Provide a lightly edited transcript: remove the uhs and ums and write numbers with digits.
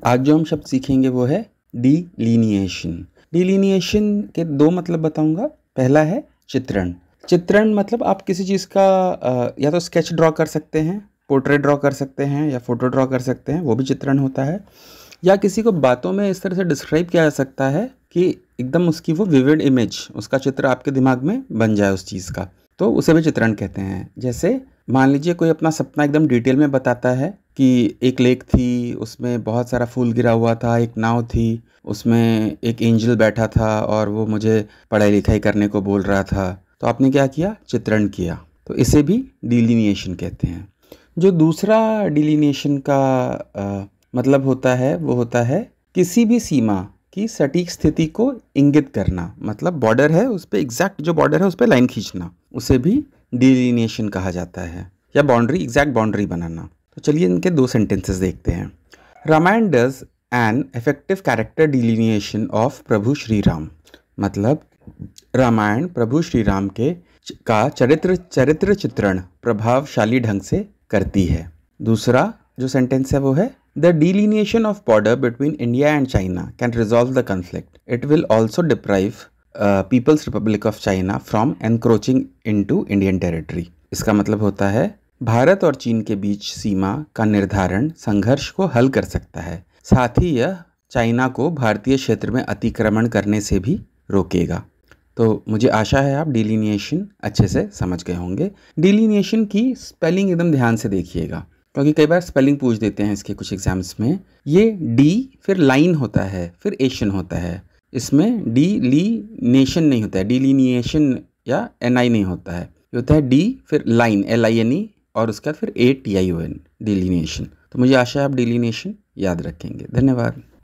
आज जो हम शब्द सीखेंगे वो है डिलीनिएशन। डिलीनिएशन के दो मतलब बताऊंगा। पहला है चित्रण। चित्रण मतलब आप किसी चीज़ का या तो स्केच ड्रॉ कर सकते हैं, पोर्ट्रेट ड्रॉ कर सकते हैं या फोटो ड्रॉ कर सकते हैं, वो भी चित्रण होता है। या किसी को बातों में इस तरह से डिस्क्राइब किया जा सकता है कि एकदम उसकी वो विविड इमेज, उसका चित्र आपके दिमाग में बन जाए उस चीज़ का, तो उसे भी चित्रण कहते हैं। जैसे मान लीजिए कोई अपना सपना एकदम डिटेल में बताता है कि एक लेक थी, उसमें बहुत सारा फूल गिरा हुआ था, एक नाव थी, उसमें एक एंजल बैठा था और वो मुझे पढ़ाई लिखाई करने को बोल रहा था। तो आपने क्या किया? चित्रण किया। तो इसे भी डिलीनिएशन कहते हैं। जो दूसरा डिलीनिएशन का मतलब होता है वो होता है किसी भी सीमा की सटीक स्थिति को इंगित करना। मतलब बॉर्डर है, उस पर एग्जैक्ट जो बॉर्डर है उस पर लाइन खींचना, उसे भी डिलीनिएशन कहा जाता है। या बाउंड्री, एग्जैक्ट बाउंड्री बनाना। तो चलिए इनके दो सेंटेंसेस देखते हैं। Ramayan does an effective character delineation of प्रभु श्री राम। मतलब रामायण प्रभु श्री राम के का चरित्र चित्रण प्रभावशाली ढंग से करती है। दूसरा जो सेंटेंस है वो है the delineation of border between India and China can resolve the conflict. It will also deprive people's republic of China from encroaching into Indian territory. इसका मतलब होता है भारत और चीन के बीच सीमा का निर्धारण संघर्ष को हल कर सकता है, साथ ही यह चाइना को भारतीय क्षेत्र में अतिक्रमण करने से भी रोकेगा। तो मुझे आशा है आप डिलीनिएशन अच्छे से समझ गए होंगे। डिलीनिएशन की स्पेलिंग एकदम ध्यान से देखिएगा, क्योंकि कई बार स्पेलिंग पूछ देते हैं इसके कुछ एग्जाम्स में। ये डी फिर लाइन होता है, फिर एशन होता है। इसमें डिलीनेशन नहीं होता है, डिलीनिएशन या एनआई नहीं होता है। ये होता है डी फिर लाइन, LINE, और उसके बाद फिर ATION, डिलीनिएशन। तो मुझे आशा है आप डिलीनिएशन याद रखेंगे। धन्यवाद।